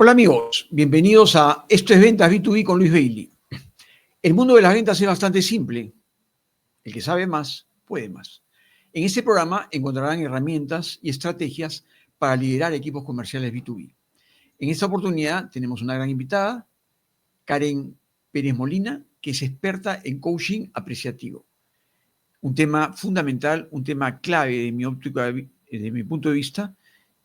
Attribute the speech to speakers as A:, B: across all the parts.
A: Hola amigos, bienvenidos a Esto es Ventas B2B con Luis Bailey. El mundo de las ventas es bastante simple. El que sabe más, puede más. En este programa encontrarán herramientas y estrategias para liderar equipos comerciales B2B. En esta oportunidad tenemos una gran invitada, Karen Pérez Molina, que es experta en coaching apreciativo. Un tema fundamental, un tema clave de mi punto de vista,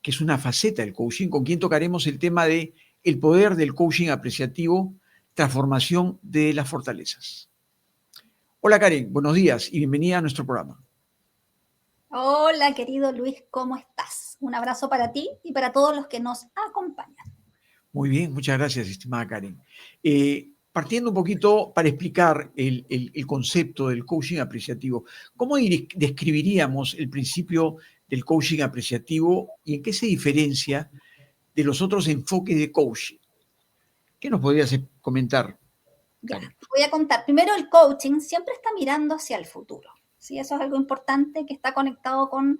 A: que es una faceta del coaching, con quien tocaremos el tema de el poder del coaching apreciativo, transformación de las fortalezas. Hola Karen, buenos días y bienvenida a nuestro programa.
B: Hola, querido Luis, ¿cómo estás? Un abrazo para ti y para todos los que nos acompañan.
A: Muy bien, muchas gracias, estimada Karen. Partiendo un poquito para explicar el concepto del coaching apreciativo, ¿cómo describiríamos el principio del coaching apreciativo y en qué se diferencia de los otros enfoques de coaching? ¿Qué nos podrías comentar, Karen?
B: Ya, te voy a contar. Primero, el coaching siempre está mirando hacia el futuro. ¿Sí? Eso es algo importante que está conectado con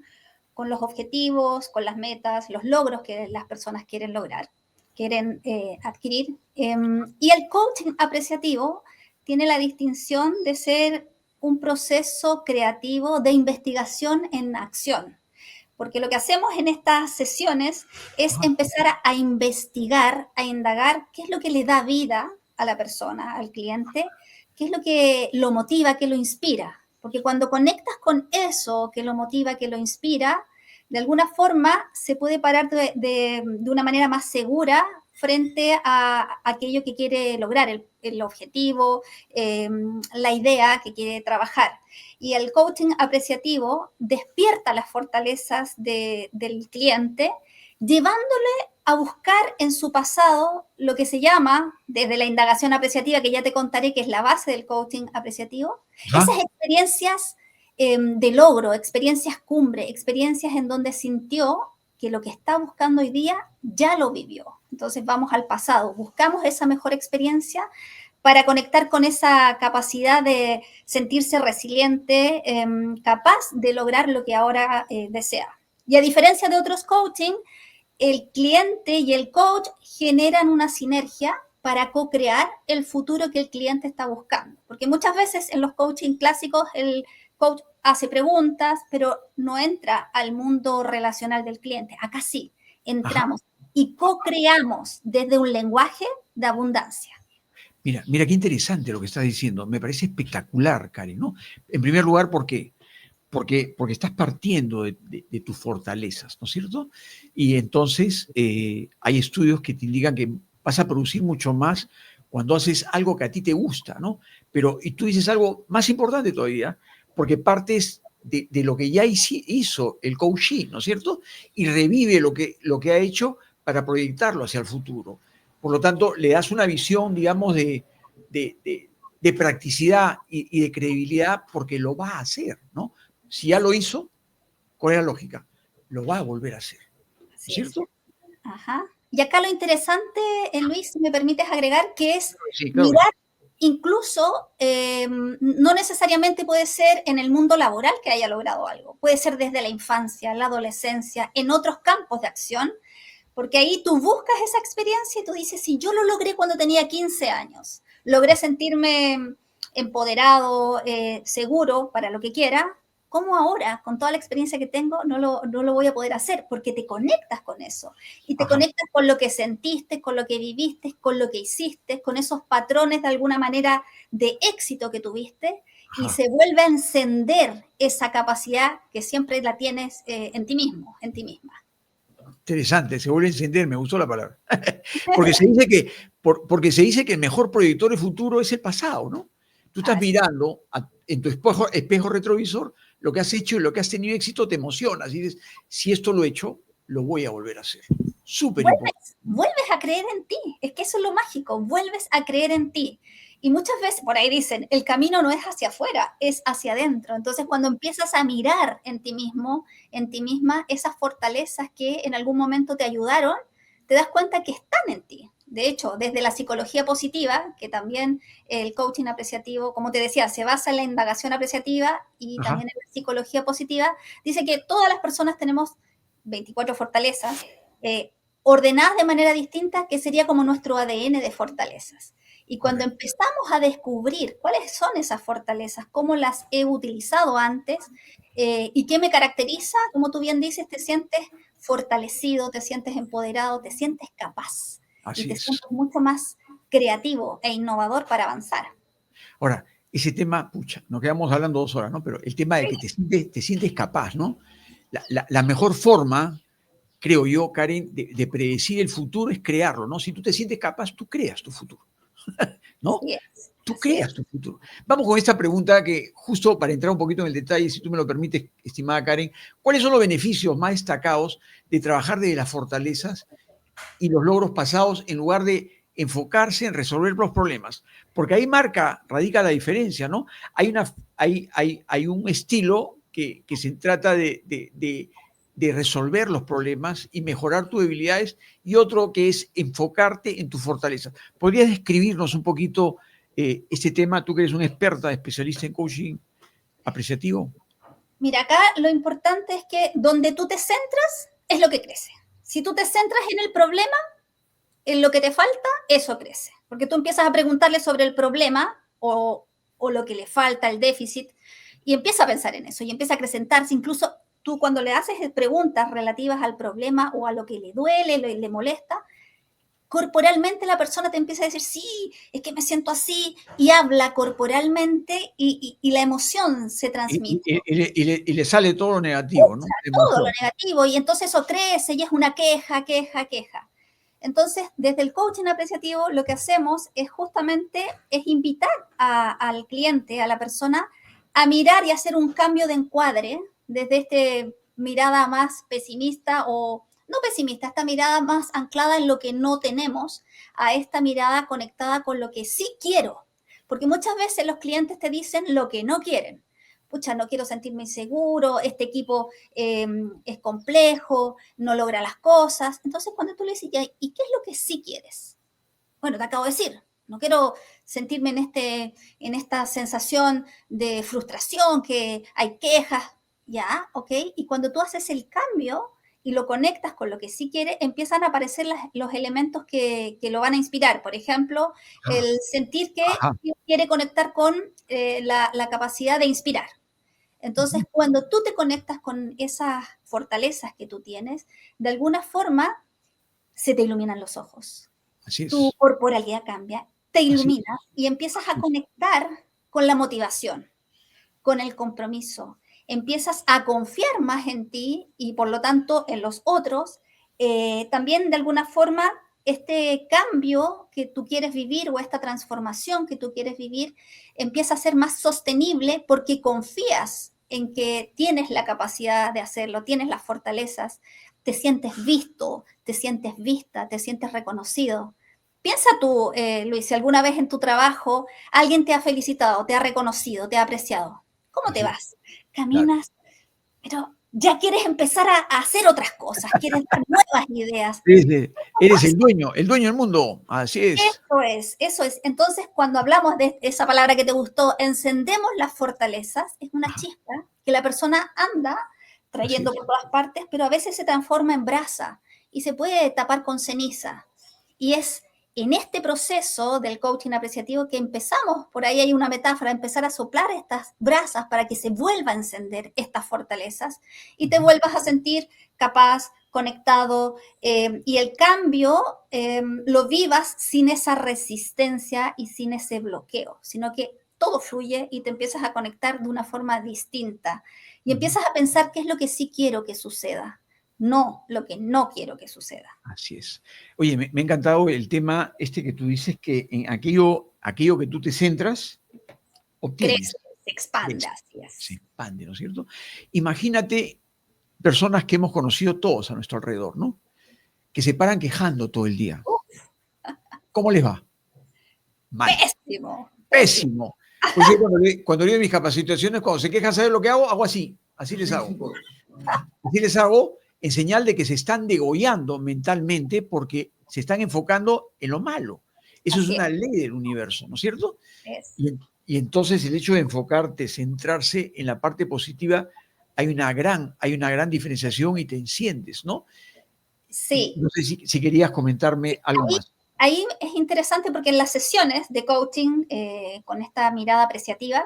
B: los objetivos, con las metas, los logros que las personas quieren lograr, quieren adquirir. Y el coaching apreciativo tiene la distinción de ser un proceso creativo de investigación en acción. Porque lo que hacemos en estas sesiones es empezar a investigar, a indagar qué es lo que le da vida a la persona, al cliente, qué es lo que lo motiva, que lo inspira. Porque cuando conectas con eso que lo motiva, que lo inspira, de alguna forma se puede parar de una manera más segura frente a aquello que quiere lograr, el objetivo, la idea que quiere trabajar. Y el coaching apreciativo despierta las fortalezas del cliente, llevándole a buscar en su pasado lo que se llama, desde la indagación apreciativa, que ya te contaré que es la base del coaching apreciativo, esas experiencias de logro, experiencias cumbre, experiencias en donde sintió que lo que está buscando hoy día ya lo vivió. Entonces vamos al pasado, buscamos esa mejor experiencia para conectar con esa capacidad de sentirse resiliente, capaz de lograr lo que ahora desea. Y a diferencia de otros coaching, el cliente y el coach generan una sinergia para co-crear el futuro que el cliente está buscando. Porque muchas veces en los coaching clásicos el coach hace preguntas, pero no entra al mundo relacional del cliente. Acá sí, entramos y co-creamos desde un lenguaje de abundancia.
A: Mira qué interesante lo que estás diciendo. Me parece espectacular, Karen, ¿no? En primer lugar, ¿por qué? Porque estás partiendo de tus fortalezas, ¿no es cierto? Y entonces hay estudios que te indican que vas a producir mucho más cuando haces algo que a ti te gusta, ¿no? Y tú dices algo más importante todavía, porque partes de lo que ya hizo el coachee, ¿no es cierto? Y revive lo que ha hecho para proyectarlo hacia el futuro. Por lo tanto, le das una visión, digamos, de practicidad y de credibilidad porque lo va a hacer, ¿no? Si ya lo hizo, ¿cuál es la lógica? Lo va a volver a hacer, ¿no es
B: Así es.
A: cierto?
B: Ajá. Y acá lo interesante, Luis, si me permites agregar, que es
A: Sí, claro.
B: mirar incluso, no necesariamente puede ser en el mundo laboral que haya logrado algo, puede ser desde la infancia, la adolescencia, en otros campos de acción, porque ahí tú buscas esa experiencia y tú dices, si yo lo logré cuando tenía 15 años, logré sentirme empoderado, seguro para lo que quiera, ¿cómo ahora, con toda la experiencia que tengo, no lo voy a poder hacer? Porque te conectas con eso y te conectas con lo que sentiste, con lo que viviste, con lo que hiciste, con esos patrones de alguna manera de éxito que tuviste y se vuelve a encender esa capacidad que siempre la tienes en ti mismo, en ti misma.
A: Interesante, se vuelve a encender, me gustó la palabra. porque se dice que el mejor proyector de futuro es el pasado, ¿no? Tú estás mirando en tu espejo retrovisor lo que has hecho y lo que has tenido éxito, te emocionas y dices, si esto lo he hecho, lo voy a volver a hacer. Súper importante.
B: Vuelves a creer en ti, es que eso es lo mágico, vuelves a creer en ti. Y muchas veces, por ahí dicen, el camino no es hacia afuera, es hacia adentro. Entonces, cuando empiezas a mirar en ti mismo, en ti misma, esas fortalezas que en algún momento te ayudaron, te das cuenta que están en ti. De hecho, desde la psicología positiva, que también el coaching apreciativo, como te decía, se basa en la indagación apreciativa y también en la psicología positiva, dice que todas las personas tenemos 24 fortalezas, ordenadas de manera distinta, que sería como nuestro ADN de fortalezas. Y cuando
A: Correcto.
B: empezamos a descubrir cuáles son esas fortalezas, cómo las he utilizado antes y qué me caracteriza, como tú bien dices, te sientes fortalecido, te sientes empoderado, te sientes capaz y
A: Así
B: te
A: es.
B: sientes mucho más creativo e innovador para avanzar.
A: Ahora, ese tema, pucha, nos quedamos hablando 2 horas, ¿no? Pero el tema de que te sientes capaz, ¿no? La mejor forma, creo yo, Karen, de predecir el futuro es crearlo, ¿no? Si tú te sientes capaz, tú creas tu futuro, ¿no?
B: Así es,
A: Tú
B: así es.
A: creas tu futuro. Vamos con esta pregunta que, justo para entrar un poquito en el detalle, si tú me lo permites, estimada Karen, ¿cuáles son los beneficios más destacados de trabajar desde las fortalezas y los logros pasados en lugar de enfocarse en resolver los problemas? Porque ahí radica la diferencia, ¿no? Hay un estilo que se trata de resolver los problemas y mejorar tus debilidades, y otro que es enfocarte en tus fortalezas. ¿Podrías describirnos un poquito este tema, tú que eres una experta, especialista en coaching apreciativo?
B: Mira, acá lo importante es que donde tú te centras es lo que crece. Si tú te centras en el problema, en lo que te falta, eso crece. Porque tú empiezas a preguntarle sobre el problema o lo que le falta, el déficit, y empieza a pensar en eso y empieza a acrecentarse. Incluso tú cuando le haces preguntas relativas al problema o a lo que le duele, le molesta, corporalmente la persona te empieza a decir, sí, es que me siento así, y habla corporalmente y la emoción se transmite.
A: Y le sale todo lo negativo, ¿no? La
B: Todo lo
A: emoción.
B: negativo, y entonces eso crece y es una queja, queja, queja. Entonces, desde el coaching apreciativo, lo que hacemos es justamente es invitar al cliente, a la persona, a mirar y hacer un cambio de encuadre desde esta mirada más pesimista o no pesimista, esta mirada más anclada en lo que no tenemos, a esta mirada conectada con lo que sí quiero. Porque muchas veces los clientes te dicen lo que no quieren. Pucha, no quiero sentirme inseguro, este equipo es complejo, no logra las cosas. Entonces, cuando tú le dices, ¿y qué es lo que sí quieres? Bueno, te acabo de decir, no quiero sentirme en esta sensación de frustración, que hay quejas, ya, ok. Y cuando tú haces el cambio y lo conectas con lo que sí quiere, empiezan a aparecer los elementos que lo van a inspirar. Por ejemplo,
A: Ah,
B: el sentir que
A: ajá.
B: quiere conectar con la capacidad de inspirar. Entonces,
A: Ujú.
B: cuando tú te conectas con esas fortalezas que tú tienes, de alguna forma se te iluminan los ojos,
A: Así
B: tu
A: es.
B: corporalidad cambia, te
A: Así
B: iluminas y empiezas a
A: es.
B: conectar con la motivación, con el compromiso. Empiezas a confiar más en ti y por lo tanto en los otros. También de alguna forma este cambio que tú quieres vivir o esta transformación que tú quieres vivir empieza a ser más sostenible porque confías en que tienes la capacidad de hacerlo, tienes las fortalezas, te sientes visto, te sientes vista, te sientes reconocido. Piensa tú, Luis, si alguna vez en tu trabajo alguien te ha felicitado, te ha reconocido, te ha apreciado. ¿Cómo te
A: Así es.
B: vas?
A: Claro.
B: Caminas, pero ya quieres empezar a hacer otras cosas, quieres dar nuevas ideas.
A: Eres el dueño del mundo. Así es.
B: Eso es, eso es. Entonces, cuando hablamos de esa palabra que te gustó, encendemos las fortalezas, es una
A: Ajá,
B: chispa que la persona anda
A: así
B: trayendo
A: es.
B: por todas partes, pero a veces se transforma en brasa y se puede tapar con ceniza. Y es en este proceso del coaching apreciativo que empezamos, por ahí hay una metáfora, empezar a soplar estas brasas para que se vuelva a encender estas fortalezas y te
A: Ujú.
B: vuelvas a sentir capaz, conectado, y el cambio lo vivas sin esa resistencia y sin ese bloqueo, sino que todo fluye y te empiezas a conectar de una forma distinta y
A: Ujú.
B: empiezas a pensar qué es lo que sí quiero que suceda, no lo que no quiero que suceda.
A: Así es. Oye, me ha encantado el tema este que tú dices, que en aquello que tú te centras,
B: Crece,
A: obtienes,
B: se expande,
A: crece,
B: así
A: se
B: es.
A: expande, ¿no es cierto? Imagínate personas que hemos conocido todos a nuestro alrededor, ¿no? Que se paran quejando todo el día. ¿Cómo les va? Mal.
B: Pésimo, pésimo.
A: Pésimo. Pues yo cuando leo mis capacitaciones, cuando se quejan, ¿sabes lo que hago? Hago así. Así les hago. Así les hago en señal de que se están degollando mentalmente porque se están enfocando en lo malo. Eso es
B: Así
A: una ley del universo, ¿no es cierto?
B: es.
A: Y entonces el hecho de enfocarte, centrarse en la parte positiva, hay una gran diferenciación y te enciendes, ¿no?
B: Sí,
A: No sé si querías comentarme algo
B: ahí,
A: más.
B: ahí es interesante porque en las sesiones de coaching con esta mirada apreciativa,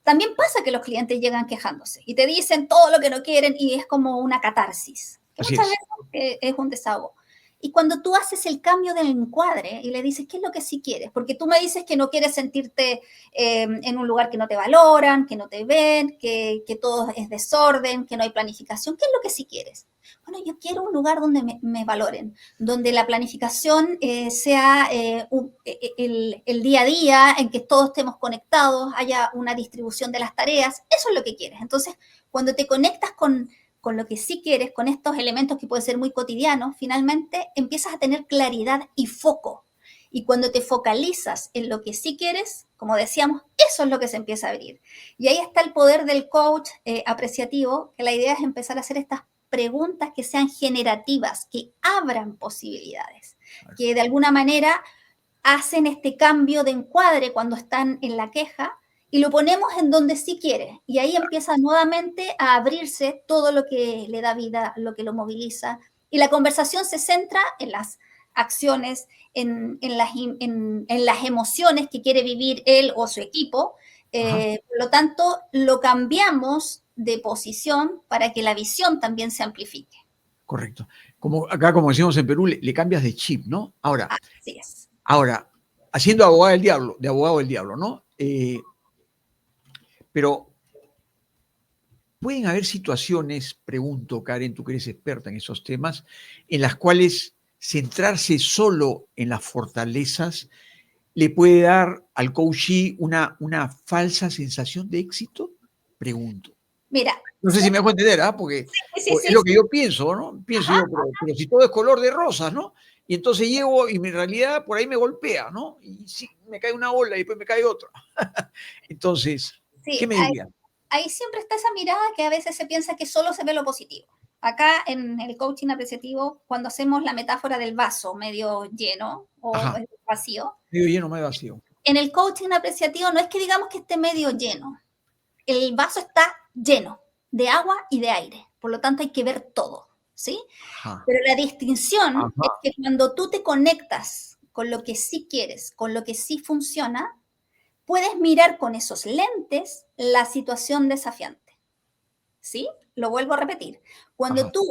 B: también pasa que los clientes llegan quejándose y te dicen todo lo que no quieren y es como una catarsis, que
A: Así
B: muchas
A: es.
B: veces es un desahogo. Y cuando tú haces el cambio del encuadre y le dices, ¿qué es lo que sí quieres? Porque tú me dices que no quieres sentirte en un lugar que no te valoran, que no te ven, que todo es desorden, que no hay planificación. ¿Qué es lo que sí quieres? Bueno, yo quiero un lugar donde me valoren, donde la planificación sea el día a día, en que todos estemos conectados, haya una distribución de las tareas. Eso es lo que quieres. Entonces, cuando te conectas con lo que sí quieres, con estos elementos que pueden ser muy cotidianos, finalmente empiezas a tener claridad y foco. Y cuando te focalizas en lo que sí quieres, como decíamos, eso es lo que se empieza a abrir. Y ahí está el poder del coach apreciativo, que la idea es empezar a hacer estas preguntas que sean generativas, que abran posibilidades, que de alguna manera hacen este cambio de encuadre cuando están en la queja y lo ponemos en donde sí quiere. Y ahí empieza nuevamente a abrirse todo lo que le da vida, lo que lo moviliza. Y la conversación se centra en las acciones, en las emociones que quiere vivir él o su equipo.
A: Ajá,
B: Por lo tanto, lo cambiamos de posición para que la visión también se amplifique.
A: correcto. Como acá, como decimos en Perú, le cambias de chip, ¿no?
B: Así es.
A: Ahora, haciendo abogado del diablo, ¿no? Pero pueden haber situaciones, pregunto, Karen, tú que eres experta en esos temas, en las cuales centrarse solo en las fortalezas le puede dar al coachee una falsa sensación de éxito, pregunto.
B: Mira,
A: No sé si me dejo entender, ¿ah?
B: sí, sí,
A: Porque es
B: sí,
A: lo que
B: sí.
A: yo pienso, ¿no? Pienso
B: Ajá.
A: yo, pero si todo es color de rosas, ¿no? Y entonces llego y en realidad por ahí me golpea, ¿no? Y sí, me cae una ola y después me cae otra. Entonces, ¿qué
B: Sí,
A: me dirían?
B: ahí siempre está esa mirada que a veces se piensa que solo se ve lo positivo. Acá en el coaching apreciativo, cuando hacemos la metáfora del vaso medio lleno o
A: Ajá,
B: medio vacío,
A: medio lleno, medio vacío.
B: en el coaching apreciativo no es que digamos que esté medio lleno, el vaso está lleno de agua y de aire, por lo tanto hay que ver todo, ¿sí?
A: Ajá,
B: Pero la distinción es
A: ajá,
B: que cuando tú te conectas con lo que sí quieres, con lo que sí funciona, puedes mirar con esos lentes la situación desafiante. ¿Sí? Lo vuelvo a repetir. Cuando
A: ajá.
B: tú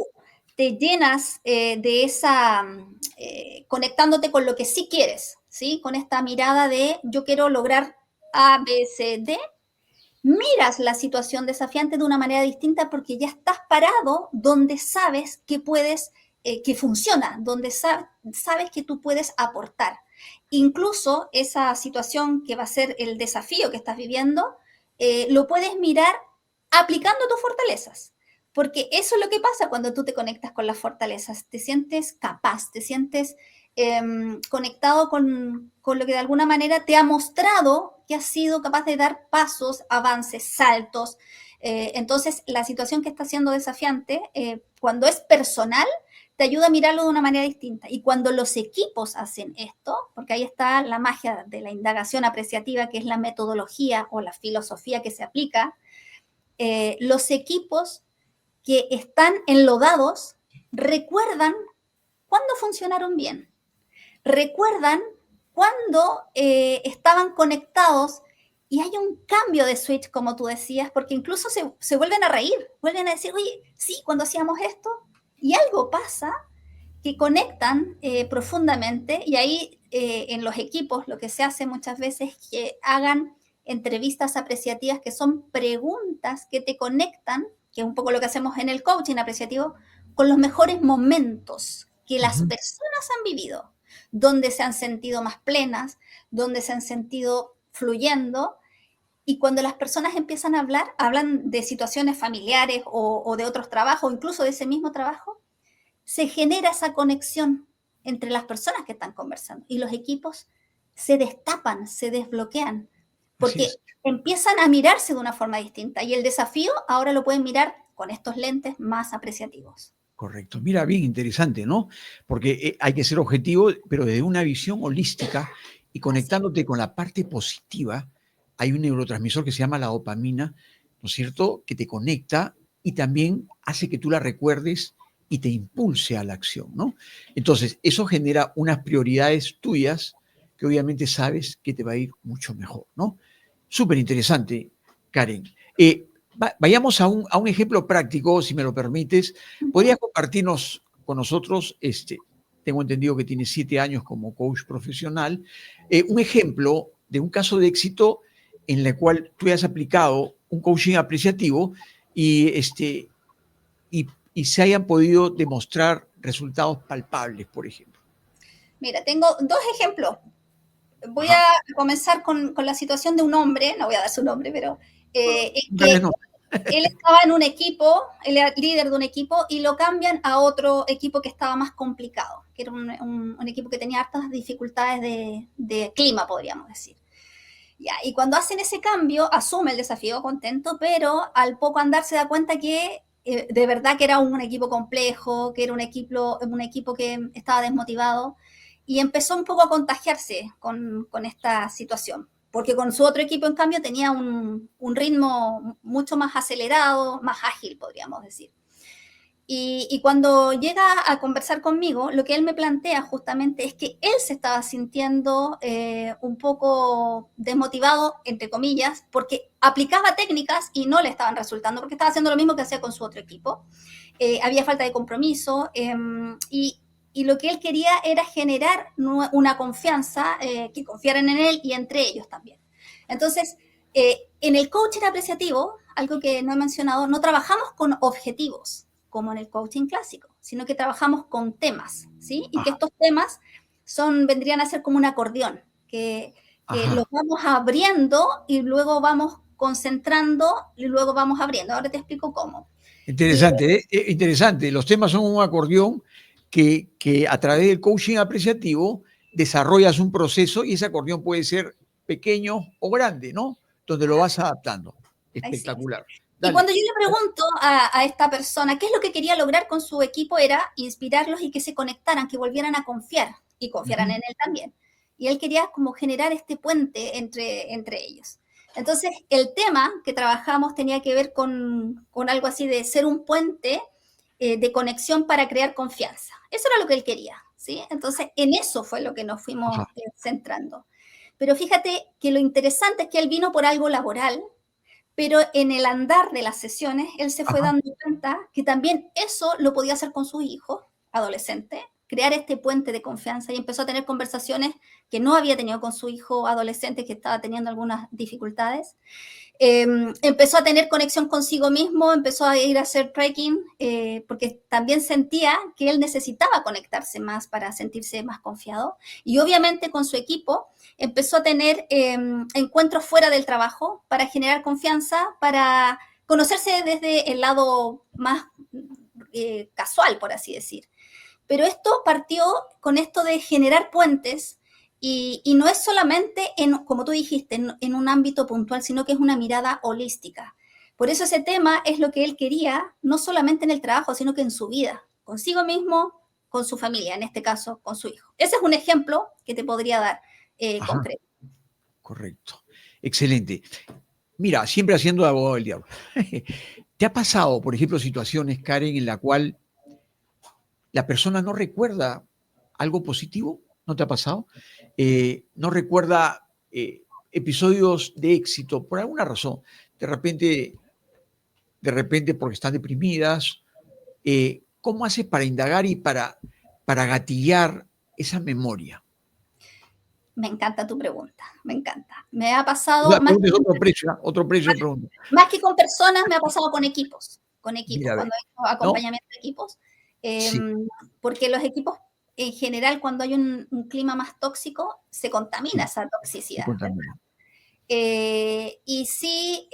B: te llenas de esa, conectándote con lo que sí quieres, ¿sí? Con esta mirada de yo quiero lograr A, B, C, D, miras la situación desafiante de una manera distinta porque ya estás parado donde sabes que puedes, que funciona, donde sabes que tú puedes aportar. Incluso esa situación que va a ser el desafío que estás viviendo, lo puedes mirar aplicando tus fortalezas. Porque eso es lo que pasa cuando tú te conectas con las fortalezas. Te sientes capaz, te sientes conectado con lo que de alguna manera te ha mostrado que has sido capaz de dar pasos, avances, saltos. Entonces, la situación que está siendo desafiante, cuando es personal, te ayuda a mirarlo de una manera distinta. Y cuando los equipos hacen esto, porque ahí está la magia de la indagación apreciativa, que es la metodología o la filosofía que se aplica, los equipos que están enlodados recuerdan cuándo funcionaron bien, recuerdan cuando estaban conectados y hay un cambio de switch, como tú decías, porque incluso se vuelven a reír, vuelven a decir, oye, sí, cuando hacíamos esto, y algo pasa que conectan profundamente y ahí en los equipos lo que se hace muchas veces es que hagan entrevistas apreciativas que son preguntas que te conectan, que es un poco lo que hacemos en el coaching apreciativo, con los mejores momentos que las
A: Ujú.
B: personas han vivido, donde se han sentido más plenas, donde se han sentido fluyendo. Y cuando las personas empiezan a hablar, hablan de situaciones familiares o de otros trabajos, incluso de ese mismo trabajo, se genera esa conexión entre las personas que están conversando y los equipos se destapan, se desbloquean,
A: Así
B: porque
A: es.
B: empiezan a mirarse de una forma distinta y el desafío ahora lo pueden mirar con estos lentes más apreciativos.
A: Correcto. Mira, bien interesante, ¿no? Porque hay que ser objetivo, pero desde una visión holística y
B: Así es.
A: conectándote con la parte positiva, hay un neurotransmisor que se llama la dopamina, ¿no es cierto?, que te conecta y también hace que tú la recuerdes y te impulse a la acción, ¿no? Entonces, eso genera unas prioridades tuyas que obviamente sabes que te va a ir mucho mejor, ¿no? Súper interesante, Karen. Vayamos a un ejemplo práctico, si me lo permites. ¿Podrías compartirnos con nosotros, tengo entendido que tienes 7 años como coach profesional, un ejemplo de un caso de éxito en el cual tú has aplicado un coaching apreciativo y, y se hayan podido demostrar resultados palpables, por ejemplo?
B: Mira, tengo 2 ejemplos. Voy
A: Ajá.
B: a comenzar con la situación de un hombre, no voy a dar su nombre, pero es
A: Dale,
B: que
A: no.
B: él estaba en un equipo, él era líder de un equipo y lo cambian a otro equipo que estaba más complicado, que era un equipo que tenía hartas dificultades de clima, podríamos decir. Ya, y cuando hacen ese cambio, asume el desafío contento, pero al poco andar se da cuenta que de verdad que era un equipo complejo, que era un equipo que estaba desmotivado y empezó un poco a contagiarse con esta situación. Porque con su otro equipo, en cambio, tenía un ritmo mucho más acelerado, más ágil, podríamos decir. Y cuando llega a conversar conmigo, lo que él me plantea justamente es que él se estaba sintiendo un poco desmotivado, entre comillas, porque aplicaba técnicas y no le estaban resultando, porque estaba haciendo lo mismo que hacía con su otro equipo. Había falta de compromiso y lo que él quería era generar una confianza, que confiaran en él y entre ellos también. Entonces, en el coaching apreciativo, algo que no he mencionado, no trabajamos con objetivos como en el coaching clásico, sino que trabajamos con temas, ¿sí? Y que
A: Ajá.
B: estos temas vendrían a ser como un acordeón, que los
A: Ajá.
B: vamos abriendo y luego vamos concentrando y luego vamos abriendo. Ahora te explico cómo. Y
A: Interesante, ¿eh? Interesante. Los temas son un acordeón que a través del coaching apreciativo desarrollas un proceso y ese acordeón puede ser pequeño o grande, ¿no? Donde lo vas adaptando.
B: así es.
A: Espectacular.
B: Y
A: Dale.
B: cuando yo le pregunto a esta persona qué es lo que quería lograr con su equipo, era inspirarlos y que se conectaran, que volvieran a confiar y confiaran
A: Ujú.
B: en él también. Y él quería como generar este puente entre ellos. Entonces, el tema que trabajamos tenía que ver con algo así de ser un puente de conexión para crear confianza. Eso era lo que él quería, ¿sí? Entonces, en eso fue lo que nos
A: Ajá.
B: fuimos centrando. Pero fíjate que lo interesante es que él vino por algo laboral, pero en el andar de las sesiones, él se fue
A: Ajá.
B: dando cuenta que también eso lo podía hacer con sus hijos adolescentes, crear este puente de confianza y empezó a tener conversaciones que no había tenido con su hijo adolescente que estaba teniendo algunas dificultades. Empezó a tener conexión consigo mismo, empezó a ir a hacer trekking, porque también sentía que él necesitaba conectarse más para sentirse más confiado. Y obviamente con su equipo empezó a tener encuentros fuera del trabajo para generar confianza, para conocerse desde el lado más casual, por así decir. Pero esto partió con esto de generar puentes y no es solamente, como tú dijiste, en un ámbito puntual, sino que es una mirada holística. Por eso ese tema es lo que él quería, no solamente en el trabajo, sino que en su vida, consigo mismo, con su familia, en este caso, con su hijo. Ese es un ejemplo que te podría dar
A: Ajá.
B: concreto.
A: Correcto. Excelente. Mira, siempre haciendo de abogado del diablo. ¿Te ha pasado, por ejemplo, situaciones, Karen, en la cual la persona no recuerda algo positivo? ¿No te ha pasado? No recuerda episodios de éxito por alguna razón. De repente, de repente porque están deprimidas. ¿Cómo haces para indagar y para gatillar esa memoria?
B: Me encanta tu pregunta, me encanta. Me ha pasado
A: La pregunta es otro precio de pregunta.
B: más que con personas, me ha pasado con
A: Mira,
B: equipos,
A: a ver,
B: cuando he hecho
A: ¿no?
B: acompañamiento de equipos,
A: Sí,
B: porque los equipos, en general, cuando hay un clima más tóxico, se contamina
A: sí,
B: esa
A: se
B: toxicidad, ¿verdad?
A: contamina.
B: Y sí,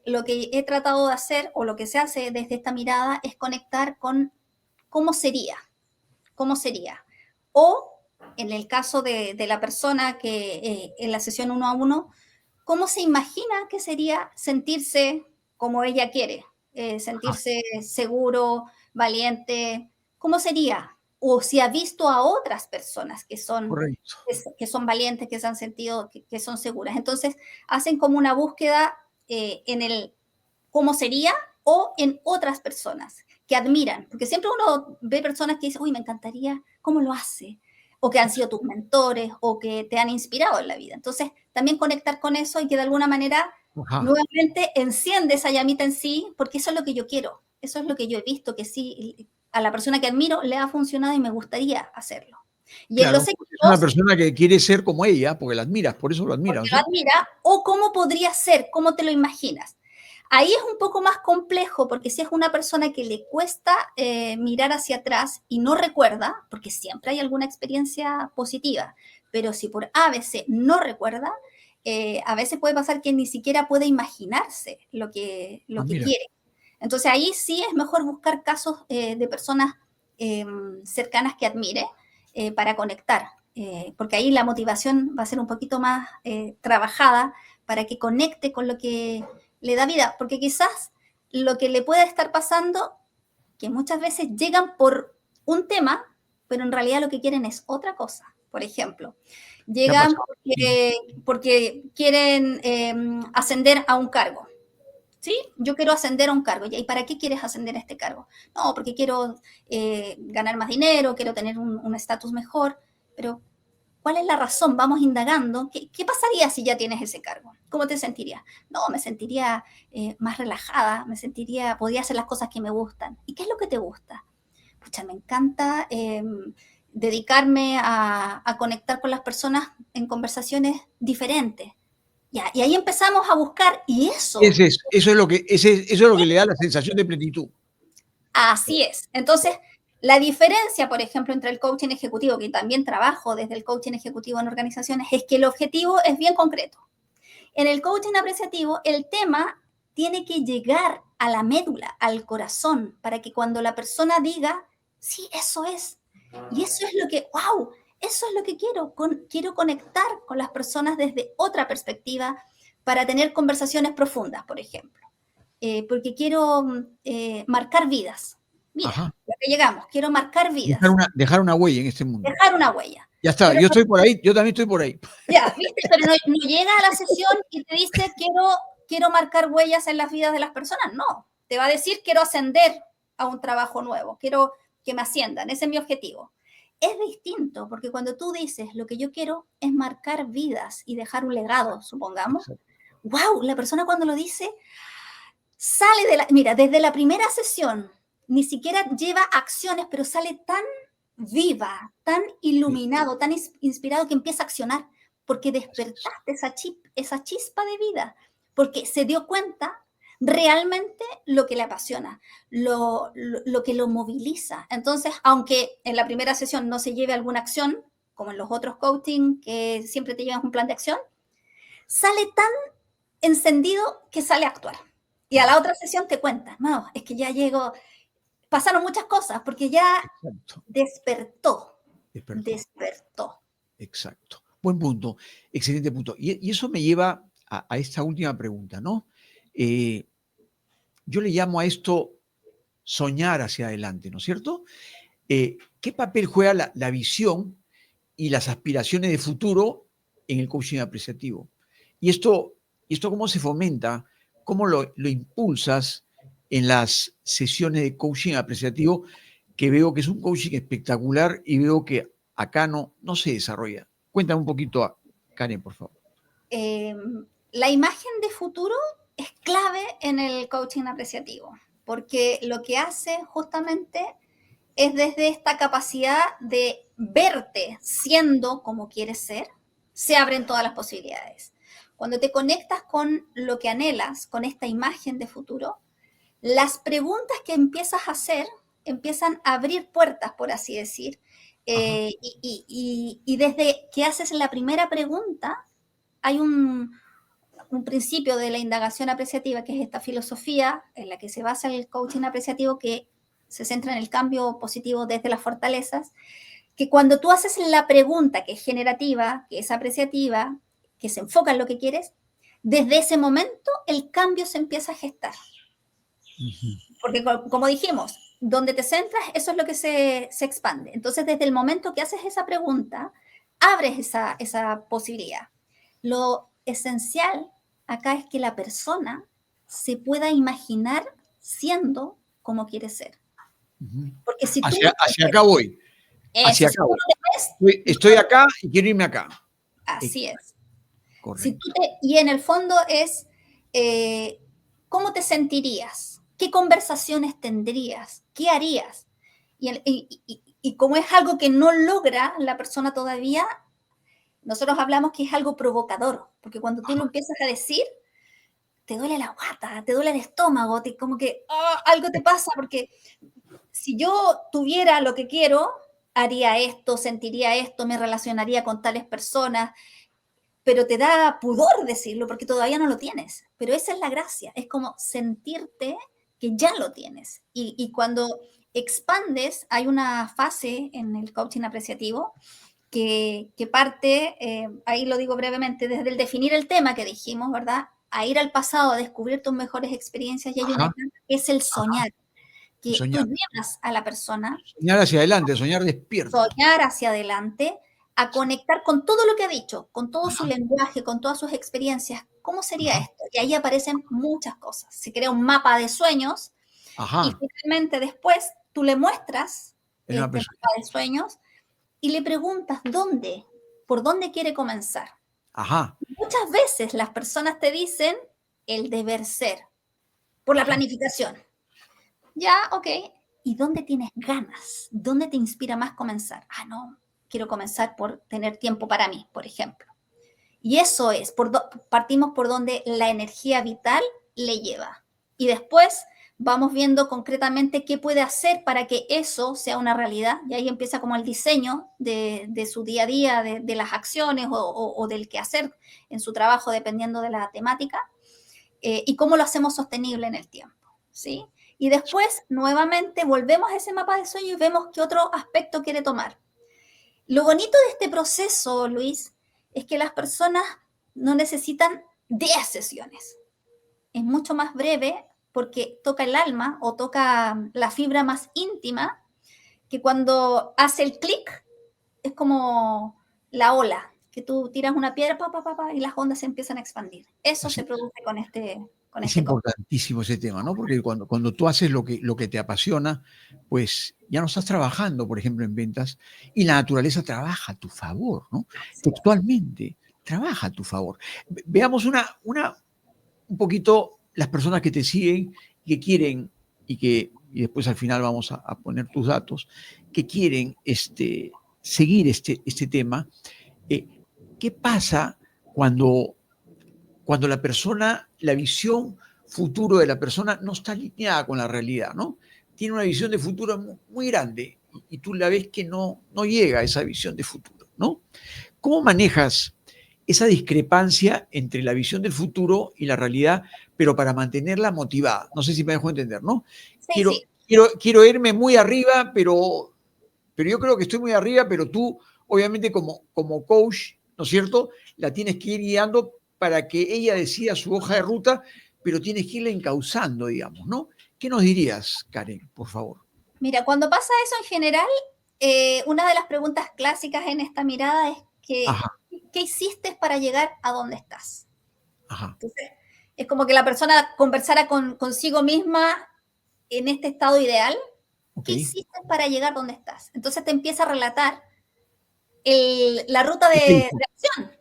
B: lo que he tratado de hacer, o lo que se hace desde esta mirada, es conectar con cómo sería, cómo sería. O, en el caso de la persona que en la sesión 1 a 1, ¿cómo se imagina que sería sentirse como ella quiere?
A: Ajá,
B: Sentirse seguro, valiente. ¿Cómo sería? O si ha visto a otras personas
A: correcto.
B: que son valientes, que se han sentido, que son seguras. Entonces, hacen como una búsqueda en el cómo sería o en otras personas que admiran, porque siempre uno ve personas que dicen, uy, me encantaría, ¿cómo lo hace? O que han sido tus mentores, o que te han inspirado en la vida. Entonces, también conectar con eso y que de alguna manera
A: Ajá.
B: nuevamente enciende esa llamita en sí, porque eso es lo que yo quiero, eso es lo que yo he visto, que sí, a la persona que admiro le ha funcionado y me gustaría hacerlo. Y en los
A: Claro, porque es una
B: equipos,
A: persona que quiere ser como ella, porque la admiras, por eso lo admiras,
B: porque
A: ¿no es
B: lo
A: cierto?
B: admira, o cómo podría ser, cómo te lo imaginas. Ahí es un poco más complejo, porque si es una persona que le cuesta mirar hacia atrás y no recuerda, porque siempre hay alguna experiencia positiva, pero si por A, B, C no recuerda, a veces puede pasar que ni siquiera puede imaginarse
A: Ah,
B: lo que
A: mira.
B: quiere. Entonces ahí sí es mejor buscar casos de personas cercanas que admire para conectar, porque ahí la motivación va a ser un poquito más trabajada para que conecte con lo que le da vida, porque quizás lo que le puede estar pasando, que muchas veces llegan por un tema, pero en realidad lo que quieren es otra cosa. Por ejemplo,
A: ¿Qué ha
B: llegan
A: pasado? Sí.
B: porque quieren ascender a un cargo. ¿Sí? Yo quiero ascender a un cargo. ¿Y para qué quieres ascender a este cargo? No, porque quiero ganar más dinero, quiero tener un estatus mejor, pero ¿cuál es la razón? Vamos indagando. ¿Qué pasaría si ya tienes ese cargo? ¿Cómo te sentirías? No, me sentiría más relajada, podría hacer las cosas que me gustan. ¿Y qué es lo que te gusta? Pucha, me encanta dedicarme a conectar con las personas en conversaciones diferentes. Ya, y ahí empezamos a buscar, y
A: Eso es lo que le da la sensación de plenitud.
B: así es. Entonces, la diferencia, por ejemplo, entre el coaching ejecutivo, que también trabajo desde el coaching ejecutivo en organizaciones, es que el objetivo es bien concreto. En el coaching apreciativo, el tema tiene que llegar a la médula, al corazón, para que cuando la persona diga, sí, eso es. Y eso es lo que, wow, eso es lo que quiero. Quiero conectar con las personas desde otra perspectiva para tener conversaciones profundas, por ejemplo. Porque quiero marcar vidas. Mira,
A: Ajá.
B: ya que llegamos, quiero marcar
A: Dejar
B: vidas,
A: una, dejar una huella en este mundo.
B: dejar una huella.
A: Ya está,
B: Pero
A: yo estoy por ahí, yo también estoy por ahí.
B: ya, ¿viste? Pero no llega a la sesión y te dice, quiero marcar huellas en las vidas de las personas. No, te va a decir, quiero ascender a un trabajo nuevo, quiero que me asciendan, ese es mi objetivo. Es distinto, porque cuando tú dices, lo que yo quiero es marcar vidas y dejar un legado, supongamos,
A: Exacto.
B: wow, la persona cuando lo dice, sale mira, desde la primera sesión, ni siquiera lleva acciones, pero sale tan viva, tan iluminado, tan inspirado que empieza a accionar, porque despertaste esa chispa de vida, porque se dio cuenta realmente lo que le apasiona, lo que lo moviliza. Entonces, aunque en la primera sesión no se lleve alguna acción, como en los otros coaching que siempre te llevan un plan de acción, sale tan encendido que sale a actuar. Y a la otra sesión te cuentas, no, es que ya llego, pasaron muchas cosas, porque ya
A: Exacto.
B: despertó,
A: Despertó.
B: despertó.
A: Exacto. Buen punto. Excelente punto. Y eso me lleva a esta última pregunta, ¿no? Eh, yo le llamo a esto soñar hacia adelante, ¿no es cierto? ¿Qué papel juega la visión y las aspiraciones de futuro en el coaching apreciativo? Y esto cómo se fomenta, cómo lo impulsas en las sesiones de coaching apreciativo, que veo que es un coaching espectacular y veo que acá no se desarrolla. Cuéntame un poquito, Karen, por favor.
B: Eh, la imagen de futuro es clave en el coaching apreciativo, porque lo que hace justamente es desde esta capacidad de verte siendo como quieres ser, se abren todas las posibilidades. Cuando te conectas con lo que anhelas, con esta imagen de futuro, las preguntas que empiezas a hacer empiezan a abrir puertas, por así decir.
A: Ajá.
B: Y desde que haces la primera pregunta, hay un principio de la indagación apreciativa, que es esta filosofía en la que se basa el coaching apreciativo, que se centra en el cambio positivo desde las fortalezas, que cuando tú haces la pregunta que es generativa, que es apreciativa, que se enfoca en lo que quieres, desde ese momento el cambio se empieza a gestar.
A: Uh-huh.
B: Porque como dijimos, donde te centras, eso es lo que se expande. Entonces, desde el momento que haces esa pregunta, abres esa posibilidad. Lo esencial acá es que la persona se pueda imaginar siendo como quiere ser.
A: Ujú.
B: Porque si tú
A: Hacia acá voy,
B: eso,
A: hacia
B: si
A: acá
B: tú
A: voy.
B: no te ves,
A: Estoy acá y quiero irme acá.
B: así
A: Exacto,
B: es. Si tú
A: correcto.
B: y en el fondo es eh, cómo te sentirías, qué conversaciones tendrías, qué harías. Y como es algo que no logra la persona todavía, nosotros hablamos que es algo provocador, porque cuando tú lo empiezas a decir, te duele la guata, te duele el estómago, como que algo te pasa, porque si yo tuviera lo que quiero, haría esto, sentiría esto, me relacionaría con tales personas, pero te da pudor decirlo porque todavía no lo tienes. Pero esa es la gracia, es como sentirte que ya lo tienes. Y cuando expandes, hay una fase en el coaching apreciativo que parte, ahí lo digo brevemente, desde el definir el tema que dijimos, ¿verdad? A ir al pasado, a descubrir tus mejores experiencias, y hay una
A: Ajá,
B: etapa que es el soñar,
A: y
B: que tú
A: soñar.
B: llevas a la persona
A: Soñar hacia adelante, soñar despierto.
B: soñar hacia adelante, a conectar con todo lo que ha dicho, con todo su
A: Ajá,
B: lenguaje, con todas sus experiencias. ¿Cómo sería
A: ajá,
B: esto? Y ahí aparecen muchas cosas. Se crea un mapa de sueños y
A: ajá.
B: finalmente después tú le muestras
A: Es una
B: este
A: persona.
B: mapa de sueños y le preguntas dónde, por dónde quiere comenzar.
A: Ajá,
B: Muchas veces las personas te dicen el deber ser, por la
A: ajá.
B: planificación. Ya, ok. ¿Y dónde tienes ganas? ¿Dónde te inspira más comenzar? Ah, no, quiero comenzar por tener tiempo para mí, por ejemplo. Y eso es, partimos por donde la energía vital le lleva. Y después vamos viendo concretamente qué puede hacer para que eso sea una realidad. Y ahí empieza como el diseño de su día a día, de las acciones o del quehacer en su trabajo, dependiendo de la temática, y cómo lo hacemos sostenible en el tiempo, ¿sí? Y después, nuevamente, volvemos a ese mapa de sueño y vemos qué otro aspecto quiere tomar. Lo bonito de este proceso, Luis, es que las personas no necesitan 10 sesiones. Es mucho más breve porque toca el alma o toca la fibra más íntima, que cuando hace el clic es como la ola, que tú tiras una piedra y las ondas se empiezan a expandir. Eso
A: Así
B: se
A: es.
B: produce con
A: Es
B: este concepto.
A: importantísimo ese tema, ¿no? Porque cuando tú haces lo que te apasiona, pues ya no estás trabajando, por ejemplo, en ventas, y la naturaleza trabaja a tu favor, ¿no? Textualmente, trabaja a tu favor. Veamos un poquito las personas que te siguen, que quieren, y después al final vamos a poner tus datos, que quieren seguir este tema. Eh, ¿Qué pasa cuando la persona, la visión futuro de la persona no está alineada con la realidad, ¿no? Tiene una visión de futuro muy grande y tú la ves que no llega a esa visión de futuro, ¿no? ¿Cómo manejas esa discrepancia entre la visión del futuro y la realidad, pero para mantenerla motivada? No sé si me dejo entender, ¿no?
B: Sí, sí.
A: Quiero irme muy arriba, pero yo creo que estoy muy arriba, pero tú, obviamente, como coach, ¿no es cierto? La tienes que ir guiando para que ella decida su hoja de ruta, pero tienes que irla encauzando, digamos, ¿no? ¿Qué nos dirías, Karen, por favor?
B: Mira, cuando pasa eso en general, una de las preguntas clásicas en esta mirada es que,
A: Ajá,
B: ¿qué hiciste para llegar a donde estás?
A: ajá,
B: Entonces, es como que la persona conversara consigo misma en este estado ideal.
A: ok.
B: ¿Qué hiciste para llegar donde estás? Entonces te empieza a relatar la ruta
A: ¿Qué te
B: de
A: dijo?
B: acción.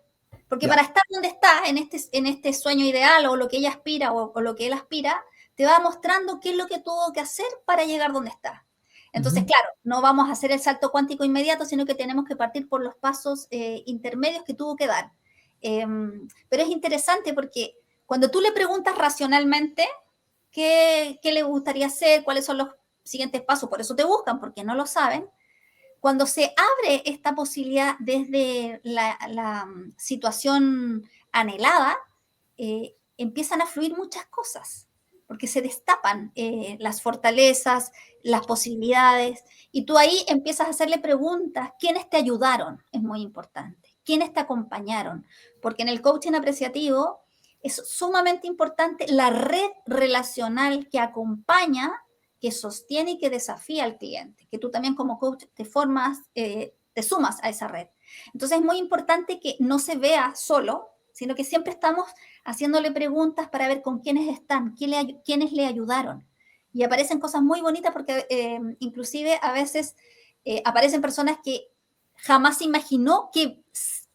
B: Porque para
A: Claro.
B: estar donde está, en este sueño ideal o lo que ella aspira o lo que él aspira, te va mostrando qué es lo que tuvo que hacer para llegar donde está. Entonces,
A: Ujú.
B: claro, no vamos a hacer el salto cuántico inmediato, sino que tenemos que partir por los pasos intermedios que tuvo que dar. Pero es interesante porque cuando tú le preguntas racionalmente qué le gustaría hacer, cuáles son los siguientes pasos, por eso te buscan, porque no lo saben, cuando se abre esta posibilidad desde la situación anhelada, empiezan a fluir muchas cosas, porque se destapan las fortalezas, las posibilidades, y tú ahí empiezas a hacerle preguntas, ¿quiénes te ayudaron? Es muy importante. ¿Quiénes te acompañaron? Porque en el coaching apreciativo es sumamente importante la red relacional que acompaña, que sostiene y que desafía al cliente, que tú también como coach te formas, te sumas a esa red. Entonces es muy importante que no se vea solo, sino que siempre estamos haciéndole preguntas para ver con quiénes están, quiénes le ayudaron. Y aparecen cosas muy bonitas porque inclusive a veces aparecen personas que jamás se imaginó que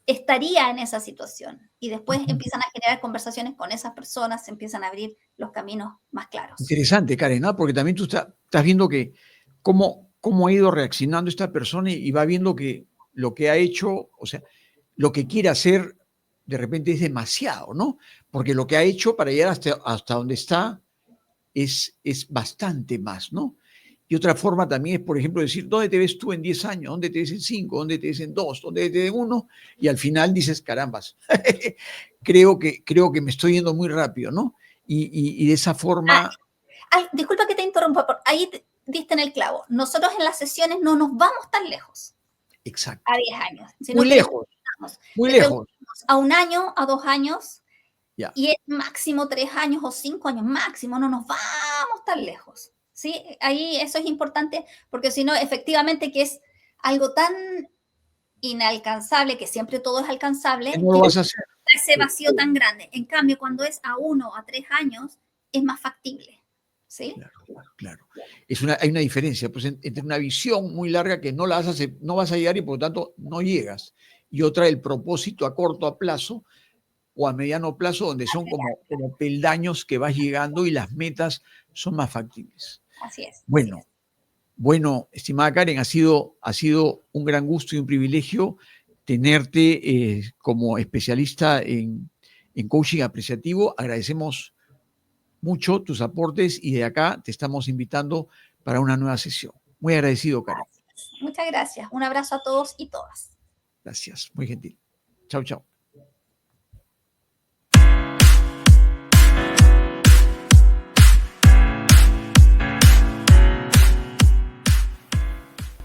B: estaría en esa situación. Y después empiezan a generar conversaciones con esas personas, se empiezan a abrir los caminos más claros.
A: Interesante, Karen, ¿no? Porque también tú estás viendo que cómo ha ido reaccionando esta persona y va viendo que lo que ha hecho, o sea, lo que quiere hacer de repente es demasiado, ¿no? Porque lo que ha hecho para llegar hasta donde está es bastante más, ¿no? Y otra forma también es, por ejemplo, decir, ¿dónde te ves tú en 10 años? ¿Dónde te ves en 5? ¿Dónde te ves en 2? ¿Dónde te ves en 1? Y al final dices, carambas, creo que me estoy yendo muy rápido, ¿no? Y de esa forma...
B: disculpa que te interrumpa, ahí diste en el clavo. Nosotros en las sesiones no nos vamos tan lejos.
A: Exacto.
B: A 10 años.
A: Muy lejos. Muy lejos.
B: A 1 año, a 2 años,
A: ya.
B: Y es máximo 3 años o 5 años, máximo, no nos vamos tan lejos. ¿Sí? Ahí eso es importante, porque si no, efectivamente que es algo tan inalcanzable, que siempre todo es alcanzable,
A: no lo vas a hacer.
B: Ese vacío tan grande. En cambio, cuando es a 1 o a 3 años, es más factible. ¿Sí?
A: Claro. Hay una diferencia pues, entre una visión muy larga que no vas a llegar y por lo tanto no llegas, y otra el propósito a corto plazo o a mediano plazo, donde son como peldaños que vas llegando y las metas son más factibles.
B: Así es.
A: Bueno, estimada Karen, ha sido un gran gusto y un privilegio tenerte como especialista en coaching apreciativo. Agradecemos mucho tus aportes y de acá te estamos invitando para una nueva sesión. Muy agradecido, Karen.
B: Gracias. Muchas gracias. Un abrazo a todos y todas.
A: Gracias, muy gentil. Chao, chao.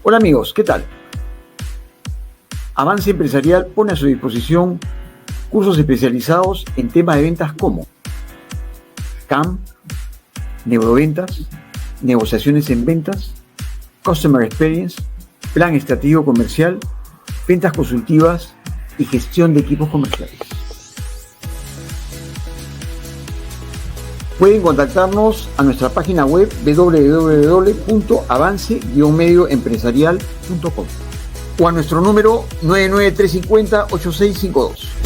A: Hola amigos, ¿qué tal? Avance Empresarial pone a su disposición cursos especializados en temas de ventas como CAM, neuroventas, negociaciones en ventas, Customer Experience, plan estratégico comercial, ventas consultivas y gestión de equipos comerciales. Pueden contactarnos a nuestra página web www.avance-medioempresarial.com o a nuestro número 99350-8652.